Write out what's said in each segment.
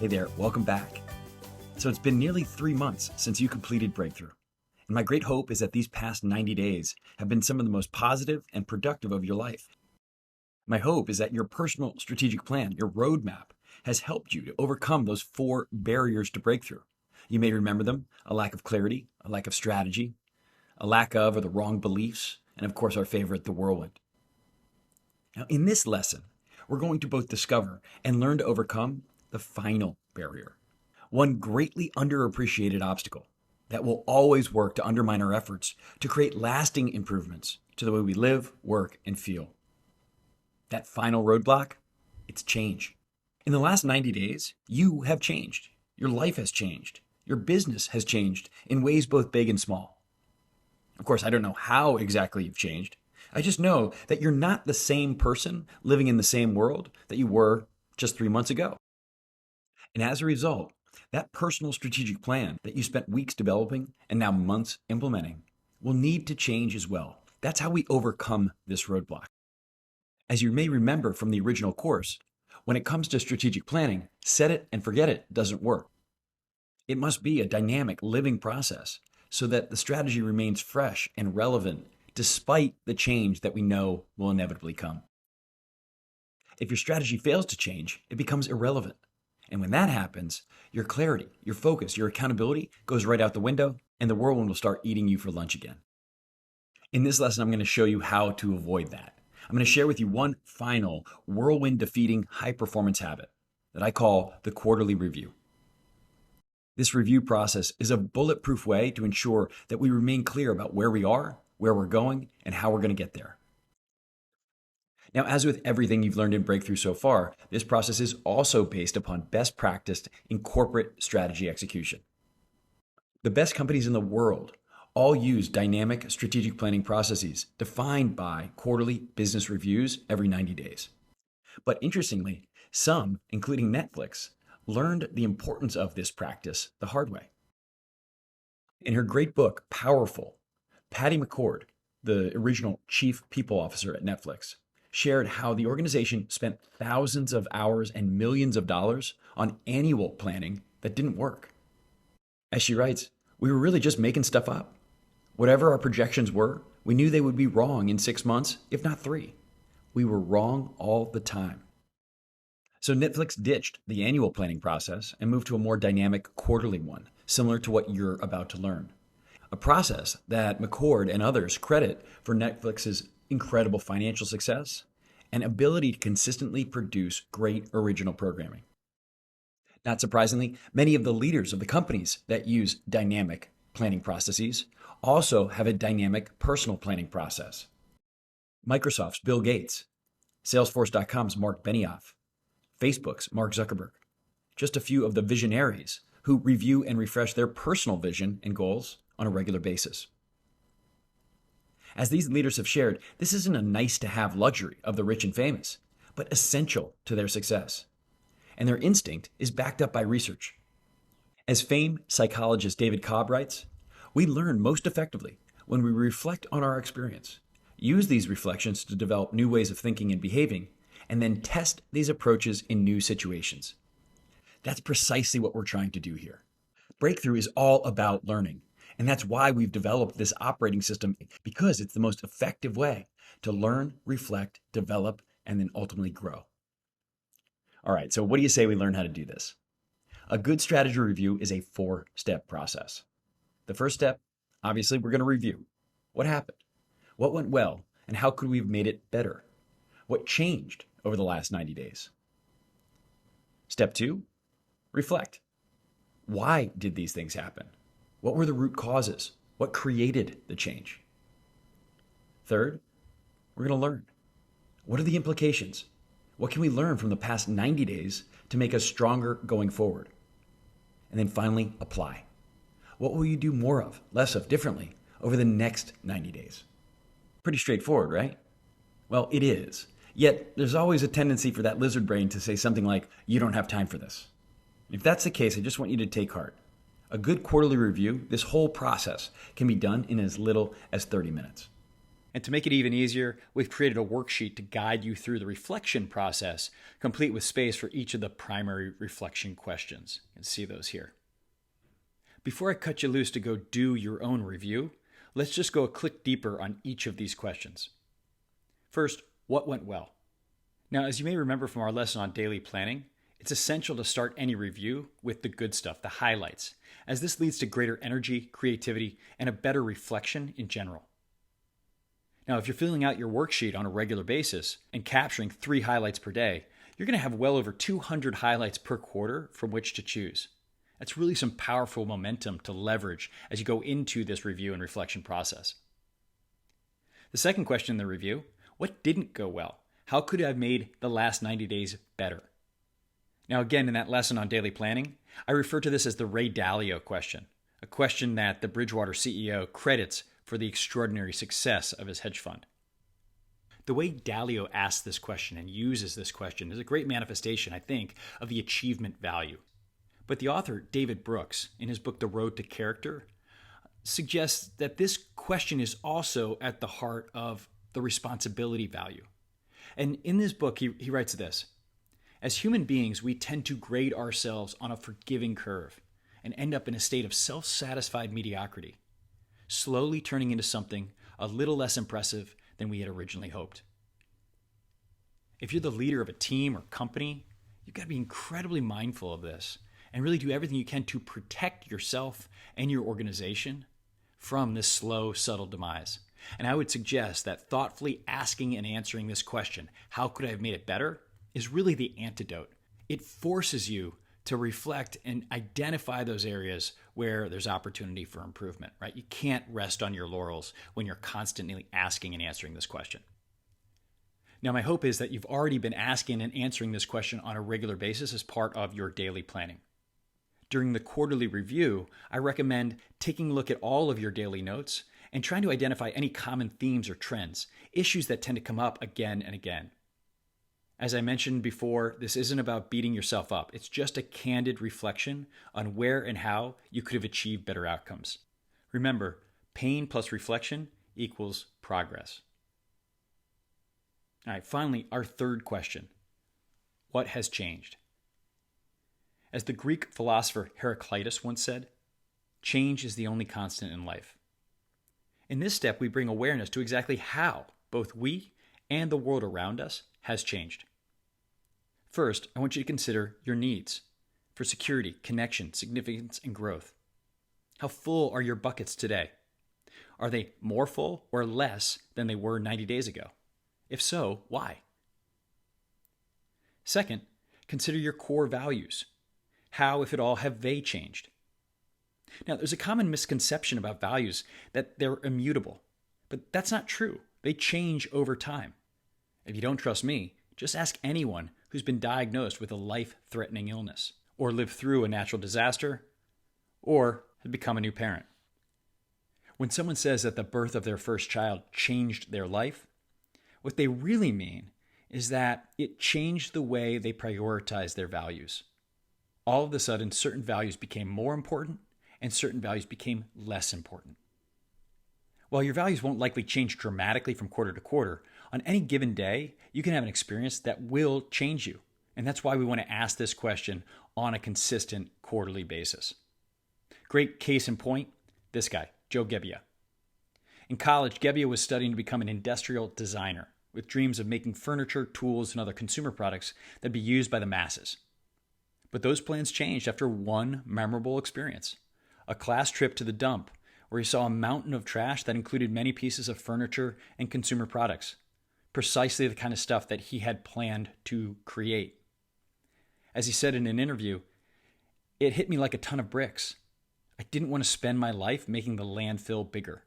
Hey there, welcome back. So it's been nearly 3 months since you completed Breakthrough. And my great hope is that these past 90 days have been some of the most positive and productive of your life. My hope is that your personal strategic plan, your roadmap, has helped you to overcome those 4 barriers to breakthrough. You may remember them: a lack of clarity, a lack of strategy, a lack of or the wrong beliefs, and of course our favorite, the whirlwind. Now in this lesson, we're going to both discover and learn to overcome the final barrier, one greatly underappreciated obstacle that will always work to undermine our efforts to create lasting improvements to the way we live, work, and feel. That final roadblock, it's change. In the last 90 days, you have changed. Your life has changed. Your business has changed in ways both big and small. Of course, I don't know how exactly you've changed. I just know that you're not the same person living in the same world that you were just 3 months ago. And as a result, that personal strategic plan that you spent weeks developing and now months implementing will need to change as well. That's how we overcome this roadblock. As you may remember from the original course, when it comes to strategic planning, set it and forget it doesn't work. It must be a dynamic, living process so that the strategy remains fresh and relevant despite the change that we know will inevitably come. If your strategy fails to change, it becomes irrelevant. And when that happens, your clarity, your focus, your accountability goes right out the window, and the whirlwind will start eating you for lunch again. In this lesson, I'm going to show you how to avoid that. I'm going to share with you one final whirlwind-defeating high-performance habit that I call the quarterly review. This review process is a bulletproof way to ensure that we remain clear about where we are, where we're going, and how we're going to get there. Now, as with everything you've learned in Breakthrough so far, this process is also based upon best practice in corporate strategy execution. The best companies in the world all use dynamic strategic planning processes defined by quarterly business reviews every 90 days. But interestingly, some, including Netflix, learned the importance of this practice the hard way. In her great book, Powerful, Patty McCord, the original chief people officer at Netflix, shared how the organization spent thousands of hours and millions of dollars on annual planning that didn't work. As she writes, we were really just making stuff up. Whatever our projections were, we knew they would be wrong in 6 months, if not 3. We were wrong all the time. So Netflix ditched the annual planning process and moved to a more dynamic quarterly one, similar to what you're about to learn. A process that McCord and others credit for Netflix's incredible financial success and ability to consistently produce great original programming. Not surprisingly, many of the leaders of the companies that use dynamic planning processes also have a dynamic personal planning process. Microsoft's Bill Gates, Salesforce.com's Mark Benioff, Facebook's Mark Zuckerberg, just a few of the visionaries who review and refresh their personal vision and goals on a regular basis. As these leaders have shared, this isn't a nice-to-have luxury of the rich and famous, but essential to their success. And their instinct is backed up by research. As famed psychologist David Cobb writes, we learn most effectively when we reflect on our experience, use these reflections to develop new ways of thinking and behaving, and then test these approaches in new situations. That's precisely what we're trying to do here. Breakthrough is all about learning. And that's why we've developed this operating system, because it's the most effective way to learn, reflect, develop, and then ultimately grow. All right, so what do you say we learn how to do this? A good strategy review is a 4-step process. The first step, obviously, we're going to review. What happened? What went well? And how could we have made it better? What changed over the last 90 days? Step 2, reflect. Why did these things happen? What were the root causes? What created the change? Third, we're going to learn. What are the implications? What can we learn from the past 90 days to make us stronger going forward? And then finally, apply. What will you do more of, less of, differently over the next 90 days? Pretty straightforward, right? Well, it is. Yet there's always a tendency for that lizard brain to say something like, you don't have time for this. If that's the case, I just want you to take heart. A good quarterly review, this whole process, can be done in as little as 30 minutes. And to make it even easier, we've created a worksheet to guide you through the reflection process, complete with space for each of the primary reflection questions. You can see those here. Before I cut you loose to go do your own review, let's just go a click deeper on each of these questions. First, what went well? Now, as you may remember from our lesson on daily planning, it's essential to start any review with the good stuff, the highlights, as this leads to greater energy, creativity, and a better reflection in general. Now, if you're filling out your worksheet on a regular basis and capturing 3 highlights per day, you're going to have well over 200 highlights per quarter from which to choose. That's really some powerful momentum to leverage as you go into this review and reflection process. The second question in the review, what didn't go well? How could I have made the last 90 days better? Now, again, in that lesson on daily planning, I refer to this as the Ray Dalio question, a question that the Bridgewater CEO credits for the extraordinary success of his hedge fund. The way Dalio asks this question and uses this question is a great manifestation, I think, of the achievement value. But the author, David Brooks, in his book The Road to Character, suggests that this question is also at the heart of the responsibility value. And in this book, he writes this: as human beings, we tend to grade ourselves on a forgiving curve and end up in a state of self-satisfied mediocrity, slowly turning into something a little less impressive than we had originally hoped. If you're the leader of a team or company, you've got to be incredibly mindful of this and really do everything you can to protect yourself and your organization from this slow, subtle demise. And I would suggest that thoughtfully asking and answering this question, how could I have made it better, is really the antidote. It forces you to reflect and identify those areas where there's opportunity for improvement, right? You can't rest on your laurels when you're constantly asking and answering this question. Now, my hope is that you've already been asking and answering this question on a regular basis as part of your daily planning. During the quarterly review, I recommend taking a look at all of your daily notes and trying to identify any common themes or trends, issues that tend to come up again and again. As I mentioned before, this isn't about beating yourself up. It's just a candid reflection on where and how you could have achieved better outcomes. Remember, pain plus reflection equals progress. All right, finally, our third question. What has changed? As the Greek philosopher Heraclitus once said, change is the only constant in life. In this step, we bring awareness to exactly how both we and the world around us has changed. First, I want you to consider your needs for security, connection, significance, and growth. How full are your buckets today? Are they more full or less than they were 90 days ago? If so, why? Second, consider your core values. How, if at all, have they changed? Now, there's a common misconception about values that they're immutable, but that's not true. They change over time. If you don't trust me, just ask anyone who's been diagnosed with a life-threatening illness, or lived through a natural disaster, or had become a new parent. When someone says that the birth of their first child changed their life, what they really mean is that it changed the way they prioritize their values. All of a sudden, certain values became more important and certain values became less important. While your values won't likely change dramatically from quarter to quarter, on any given day, you can have an experience that will change you. And that's why we want to ask this question on a consistent quarterly basis. Great case in point, this guy, Joe Gebbia. In college, Gebbia was studying to become an industrial designer with dreams of making furniture, tools, and other consumer products that'd be used by the masses. But those plans changed after one memorable experience, a class trip to the dump where he saw a mountain of trash that included many pieces of furniture and consumer products, precisely the kind of stuff that he had planned to create. As he said in an interview, "It hit me like a ton of bricks. I didn't want to spend my life making the landfill bigger."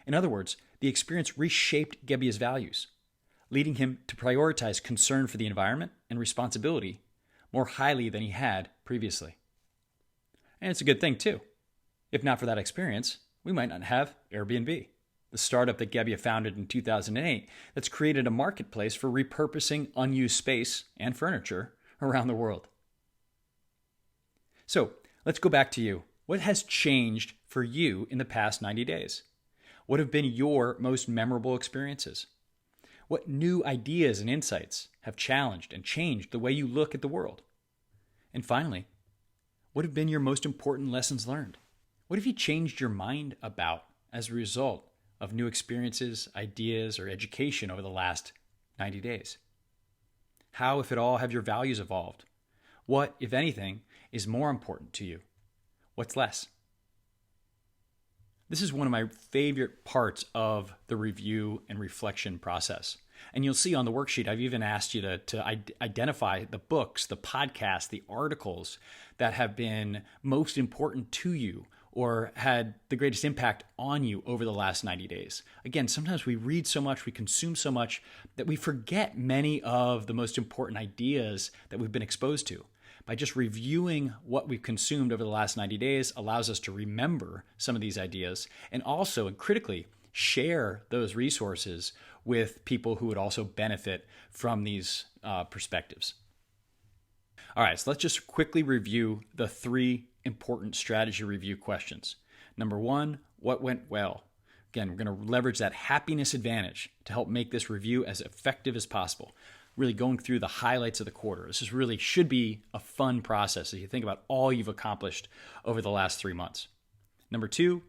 In other words, the experience reshaped Gebbia's values, leading him to prioritize concern for the environment and responsibility more highly than he had previously. And it's a good thing, too. If not for that experience, we might not have Airbnb, the startup that Gebbia founded in 2008 that's created a marketplace for repurposing unused space and furniture around the world. So let's go back to you. What has changed for you in the past 90 days? What have been your most memorable experiences? What new ideas and insights have challenged and changed the way you look at the world? And finally, what have been your most important lessons learned? What have you changed your mind about as a result of new experiences, ideas, or education over the last 90 days? How, if at all, have your values evolved? What, if anything, is more important to you? What's less? This is one of my favorite parts of the review and reflection process. And you'll see on the worksheet, I've even asked you to identify the books, the podcasts, the articles that have been most important to you or had the greatest impact on you over the last 90 days. Again, sometimes we read so much, we consume so much that we forget many of the most important ideas that we've been exposed to. By just reviewing what we've consumed over the last 90 days allows us to remember some of these ideas and also, and critically, share those resources with people who would also benefit from these perspectives. All right, so let's just quickly review the 3 important strategy review questions. Number 1, what went well? Again, we're going to leverage that happiness advantage to help make this review as effective as possible. Really going through the highlights of the quarter. This is really should be a fun process as you think about all you've accomplished over the last 3 months. Number 2,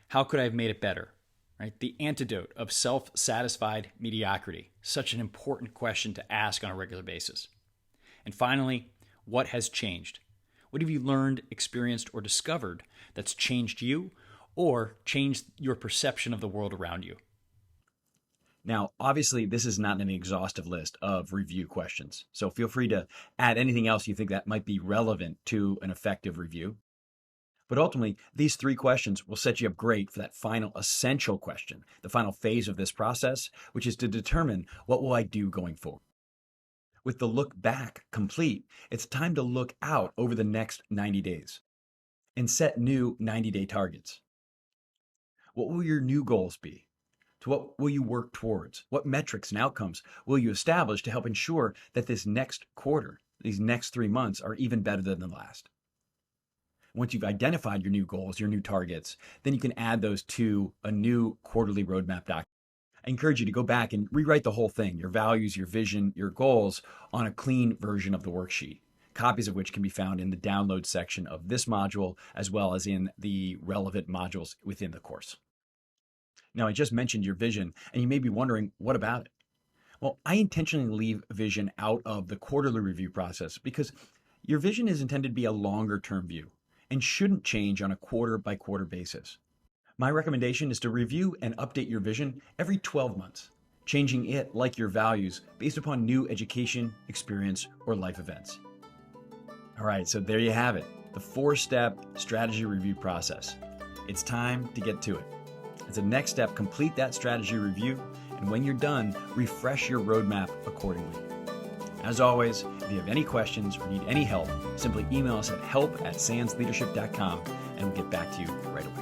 how could I have made it better? Right? The antidote of self-satisfied mediocrity. Such an important question to ask on a regular basis. And finally, what has changed? What have you learned, experienced, or discovered that's changed you or changed your perception of the world around you? Now, obviously, this is not an exhaustive list of review questions, so feel free to add anything else you think that might be relevant to an effective review. But ultimately, these 3 questions will set you up great for that final essential question, the final phase of this process, which is to determine what will I do going forward. With the look back complete, it's time to look out over the next 90 days and set new 90-day targets. What will your new goals be? To what will you work towards? What metrics and outcomes will you establish to help ensure that this next quarter, these next 3 months, are even better than the last? Once you've identified your new goals, your new targets, then you can add those to a new quarterly roadmap document. I encourage you to go back and rewrite the whole thing, your values, your vision, your goals, on a clean version of the worksheet, copies of which can be found in the download section of this module, as well as in the relevant modules within the course. Now, I just mentioned your vision, and you may be wondering, what about it? Well, I intentionally leave vision out of the quarterly review process because your vision is intended to be a longer-term view and shouldn't change on a quarter-by-quarter basis. My recommendation is to review and update your vision every 12 months, changing it like your values based upon new education, experience, or life events. All right, so there you have it, the 4-step strategy review process. It's time to get to it. As a next step, complete that strategy review, and when you're done, refresh your roadmap accordingly. As always, if you have any questions or need any help, simply email us at help@sandsleadership.com and we'll get back to you right away.